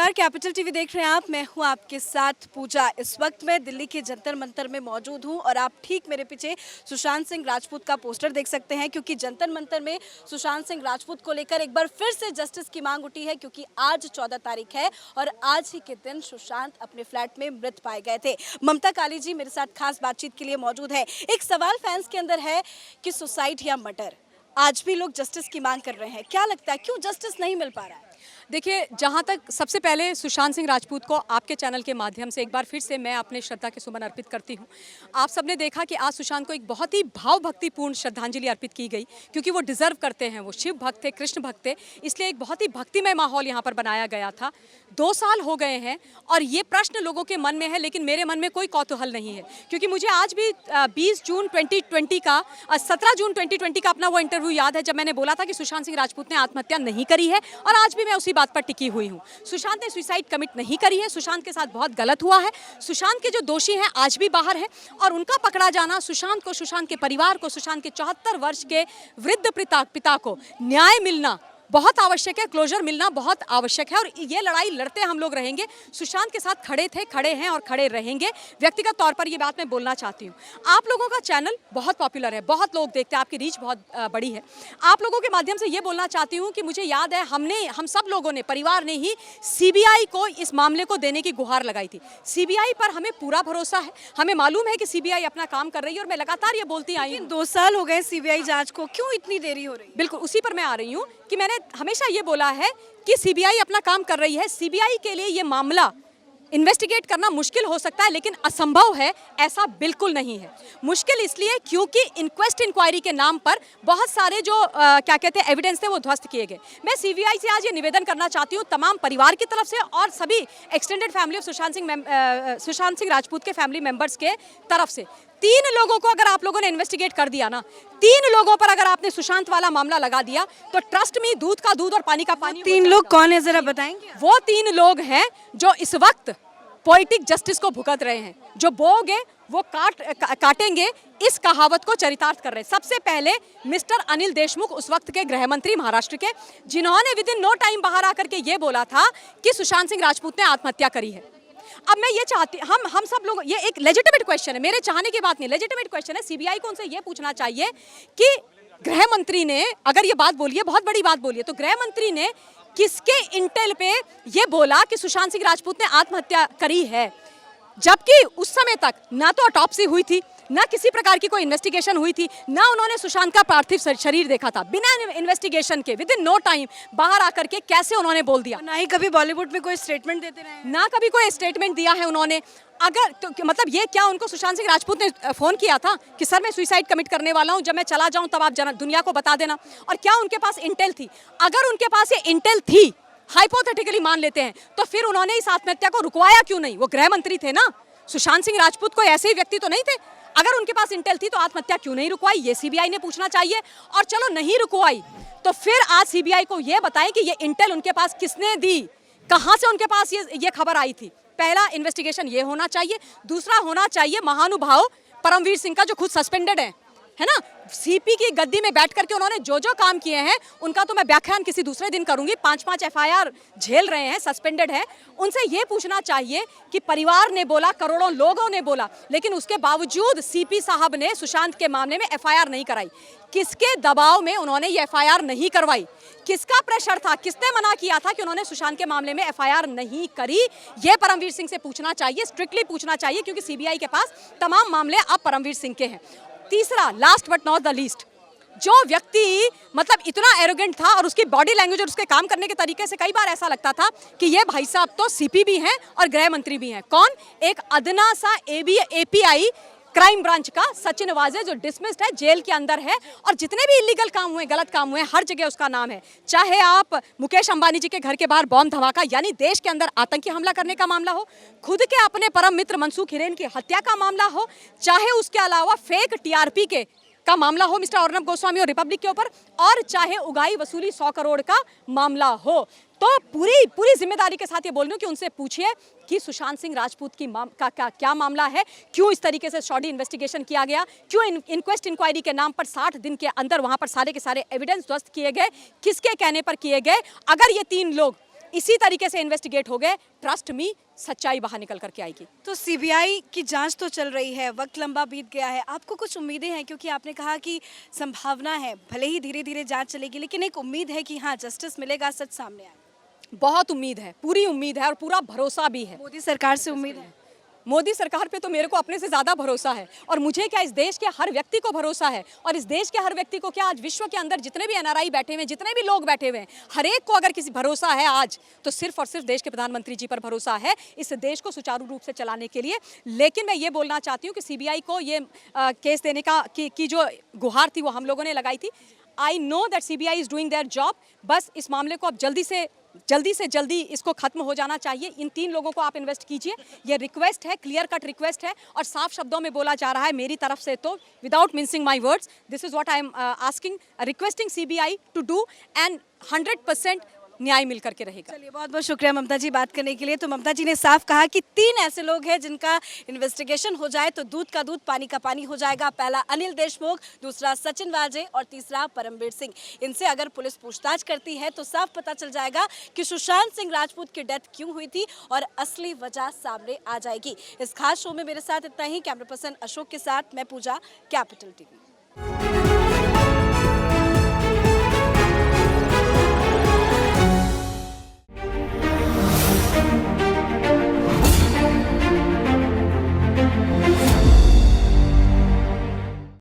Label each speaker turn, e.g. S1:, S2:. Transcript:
S1: नमस्कार, capital TV देख रहे हैं आप। मैं हूं आपके साथ पूजा। इस वक्त मैं दिल्ली के जंतर मंतर में मौजूद हूं और आप ठीक मेरे पीछे सुशांत सिंह राजपूत का पोस्टर देख सकते हैं, क्योंकि जंतर मंतर में सुशांत सिंह राजपूत को लेकर एक बार फिर से जस्टिस की मांग उठी है। क्योंकि आज 14 तारीख है और आज ही के दिन सुशांत अपने फ्लैट में मृत पाए गए थे। ममता काली जी मेरे साथ खास बातचीत के लिए मौजूद है। एक सवाल फैंस के अंदर है कि सुसाइड या मर्डर, आज भी लोग जस्टिस की मांग कर रहे हैं। क्या लगता है क्यों जस्टिस नहीं मिल पा रहा है?
S2: देखिए, जहाँ तक सबसे पहले सुशांत सिंह राजपूत को आपके चैनल के माध्यम से एक बार फिर से मैं अपने श्रद्धा के सुमन अर्पित करती हूँ। आप सबने देखा कि आज सुशांत को एक बहुत ही भाव भक्तिपूर्ण श्रद्धांजलि अर्पित की गई, क्योंकि वो डिजर्व करते हैं। वो शिव भक्त थे, कृष्ण भक्त थे, इसलिए एक बहुत ही भक्तिमय माहौल यहाँ पर बनाया गया था। 2 साल हो गए हैं और ये प्रश्न लोगों के मन में है, लेकिन मेरे मन में कोई कौतूहल नहीं है। क्योंकि मुझे आज भी 17 जून 2020 का अपना वो इंटरव्यू याद है, जब मैंने बोला था कि सुशांत सिंह राजपूत ने आत्महत्या नहीं करी है, और आज भी मैं उसी बात पर टिकी हुई हूँ। सुशांत ने सुसाइड कमिट नहीं करी है। सुशांत के साथ बहुत गलत हुआ है। सुशांत के जो दोषी हैं आज भी बाहर हैं, और उनका पकड़ा जाना सुशांत को, सुशांत के परिवार को, सुशांत के 74 वर्ष के वृद्ध पिता को न्याय मिलना बहुत आवश्यक है, क्लोजर मिलना बहुत आवश्यक है। और ये लड़ाई लड़ते हम लोग रहेंगे। सुशांत के साथ खड़े थे, खड़े हैं और खड़े रहेंगे। व्यक्तिगत तौर पर ये बात मैं बोलना चाहती हूँ। आप लोगों का चैनल बहुत पॉपुलर है, बहुत लोग देखते हैं, आपकी रीच बहुत बड़ी है। आप लोगों के माध्यम से ये बोलना चाहती हूँ कि मुझे याद है हम सब लोगों ने, परिवार ने ही सीबीआई को इस मामले को देने की गुहार लगाई थी। सीबीआई पर हमें पूरा भरोसा है। हमें मालूम है कि सीबीआई अपना काम कर रही है, और मैं लगातार ये बोलती आई हूँ।
S1: 2 साल हो गए सीबीआई जांच को, क्यों इतनी देरी हो रही है?
S2: बिल्कुल उसी पर मैं आ रही हूँ कि मैंने हमेशा ये बोला है कि सीबीआई अपना काम कर रही है। सीबीआई के लिए ये मामला इन्वेस्टिगेट करना मुश्किल हो सकता है, लेकिन असंभव है ऐसा बिल्कुल नहीं है। मुश्किल इसलिए क्योंकि इंक्वेस्ट इंक्वायरी के नाम पर बहुत सारे जो क्या कहते हैं एविडेंस थे वो ध्वस्त किए गए। मैं सीबीआई से आज ये निवेदन करना चाहती हूँ, तमाम परिवार की तरफ से और सभी extended family of Sushant Singh Rajput के फैमिली मेंबर्स के तरफ से, 3 लोगों को अगर आप लोगों ने इन्वेस्टिगेट कर दिया ना, 3 लोगों पर अगर आपने सुशांत वाला मामला लगा दिया, तो ट्रस्ट में दूध का दूध और पानी का पानी।
S1: 3 लोग कौन है, जरा बताएंगे?
S2: वो 3 लोग हैं जो इस वक्त पोएटिक जस्टिस को भुगत रहे हैं। जो बोगे वो काटेंगे, इस कहावत को चरितार्थ कर रहे हैं। सबसे पहले मिस्टर अनिल देशमुख, उस वक्त के गृह मंत्री महाराष्ट्र के, जिन्होंने विद इन नो टाइम बाहर आकर के ये बोला था कि सुशांत सिंह राजपूत ने आत्महत्या करी है। अब मैं ये चाहती, हम सब लोग, ये एक लेजिटिमेट क्वेश्चन है, मेरे चाहने की बात नहीं, लेजिटिमेट क्वेश्चन है। सीबीआई को उनसे ये पूछना चाहिए कि गृह मंत्री ने अगर ये बात बोली है, बहुत बड़ी बात बोली है, तो गृह मंत्री ने किसके इंटेल पे ये बोला कि सुशांत सिंह राजपूत ने आत्महत्या करी है, जबकि उस समय तक ना तो ऑटोप्सी हुई थी, ना किसी प्रकार की कोई इन्वेस्टिगेशन हुई थी, ना उन्होंने सुशांत का पार्थिव शरीर देखा था। बिना इन्वेस्टिगेशन के विद इन नो टाइम बाहर आकर के कैसे उन्होंने बोल दिया?
S1: ना ही कभी बॉलीवुड में कोई स्टेटमेंट देते रहे,
S2: ना कभी कोई स्टेटमेंट दिया है उन्होंने। अगर तो मतलब ये क्या उनको सुशांत सिंह राजपूत ने फोन किया था कि सर मैं सुसाइड कमिट करने वाला हूं, जब मैं चला जाऊं तब आप दुनिया को बता देना? और क्या उनके पास इंटेल थी? अगर उनके पास ये इंटेल थी, हाइपोथेटिकली मान लेते हैं, तो फिर उन्होंने इस आत्महत्या को रुकवाया क्यों नहीं? वो गृह मंत्री थे ना, सुशांत सिंह राजपूत कोई ऐसे ही व्यक्ति तो नहीं थे। अगर उनके पास इंटेल थी तो आत्महत्या क्यों नहीं रुकवाई? ये सीबीआई ने पूछना चाहिए। और चलो नहीं रुकवाई तो फिर आज सीबीआई को ये बताएं कि ये इंटेल उनके पास किसने दी, कहां से उनके पास ये खबर आई थी। पहला इन्वेस्टिगेशन ये होना चाहिए। दूसरा होना चाहिए महानुभाव परमवीर सिंह का, जो खुद सस्पेंडेड है ना, सीपी की गद्दी में बैठ करके उन्होंने जो जो काम किए हैं उनका तो मैं व्याख्यान किसी दूसरे दिन करूंगी। 5-5 एफआईआर झेल रहे हैं, सस्पेंडेड है। उनसे ये पूछना चाहिए कि परिवार ने बोला, करोड़ों लोगों ने बोला, लेकिन उसके बावजूद सीपी साहब ने सुशांत के मामले में एफआईआर नहीं कराई। किसके दबाव में उन्होंने ये एफआईआर नहीं करवाई? किसका प्रेशर था? किसने मना किया था कि उन्होंने सुशांत के मामले में एफआईआर नहीं करी? ये परमवीर सिंह से पूछना चाहिए, स्ट्रिक्टली पूछना चाहिए, क्योंकि सीबीआई के पास तमाम मामले अब परमवीर सिंह के हैं। तीसरा, last but not the least, जो व्यक्ति मतलब इतना एरोगेंट था और उसकी बॉडी लैंग्वेज और उसके काम करने के तरीके से कई बार ऐसा लगता था कि ये भाई साहब तो सीपी भी हैं और गृह मंत्री भी हैं। कौन? एक अदना सा एपीआई क्राइम ब्रांच का सचिन वाजे, जो डिसमिस्ड है, जेल के अंदर है, और जितने भी इलीगल काम हुए, गलत काम हुए, हर जगह उसका नाम है। चाहे आप मुकेश अंबानी जी के घर के बाहर बॉम्ब धमाका, यानी देश के अंदर आतंकी हमला करने का मामला हो, खुद के अपने परम मित्र मनसूख हिरेन की हत्या का मामला हो, चाहे उसके अलावा फेक टीआरपी का मामला हो मिस्टर अर्नब गोस्वामी और रिपब्लिक के ऊपर, और चाहे उगाई वसूली 100 करोड़ का मामला हो, तो पूरी जिम्मेदारी के साथ ये बोल रही हूँ कि उनसे पूछिए कि सुशांत सिंह राजपूत की का क्या मामला है, क्यों इस तरीके से शॉर्टी इन्वेस्टिगेशन किया गया, क्यों इंक्वेस्ट इंक्वायरी के नाम पर 60 दिन के अंदर वहां पर सारे के सारे एविडेंस ध्वस्त किए गए, किसके कहने पर किए गए। अगर ये 3 लोग इसी तरीके से इन्वेस्टिगेट हो गए, ट्रस्ट मी, सच्चाई बाहर निकल करके आएगी।
S1: तो सीबीआई की जांच तो चल रही है, वक्त लंबा बीत गया है, आपको कुछ उम्मीदें हैं? क्योंकि आपने कहा कि संभावना है, भले ही धीरे धीरे जांच चलेगी, लेकिन एक उम्मीद है कि हाँ जस्टिस मिलेगा, सच सामने आएगा।
S2: बहुत उम्मीद है, पूरी उम्मीद है और पूरा भरोसा भी है।
S1: मोदी सरकार से उम्मीद है?
S2: मोदी सरकार पे तो मेरे को अपने से ज़्यादा भरोसा है, और मुझे क्या, इस देश के हर व्यक्ति को भरोसा है। और इस देश के हर व्यक्ति को क्या, आज विश्व के अंदर जितने भी एनआरआई बैठे हुए हैं, जितने भी लोग बैठे हुए हैं, हर एक को अगर किसी भरोसा है आज, तो सिर्फ और सिर्फ देश के प्रधानमंत्री जी पर भरोसा है इस देश को सुचारू रूप से चलाने के लिए। लेकिन मैं ये बोलना चाहती हूँ कि सीबीआई को ये केस देने की जो गुहार थी वो हम लोगों ने लगाई थी। I know that CBI is doing their job. बस इस मामले को अब जल्दी से जल्दी इसको खत्म हो जाना चाहिए। इन 3 लोगों को आप इन्वेस्ट कीजिए, ये रिक्वेस्ट है, क्लियर कट रिक्वेस्ट है, और साफ शब्दों में बोला जा रहा है मेरी तरफ से, तो without mincing my words, this is what I am asking, requesting CBI to do, and 100% न्याय मिल करके रहेगा।
S1: चलिए, बहुत बहुत शुक्रिया ममता जी बात करने के लिए। तो ममता जी ने साफ कहा कि 3 ऐसे लोग हैं जिनका इन्वेस्टिगेशन हो जाए तो दूध का दूध पानी का पानी हो जाएगा। पहला अनिल देशमुख, दूसरा सचिन वाजे और तीसरा परमवीर सिंह। इनसे अगर पुलिस पूछताछ करती है तो साफ पता चल जाएगा कि सुशांत सिंह राजपूत की डेथ क्यों हुई थी और असली वजह सामने आ जाएगी। इस खास शो में मेरे साथ इतना ही। कैमरा पर्सन अशोक के साथ मैं पूजा, कैपिटल टीवी।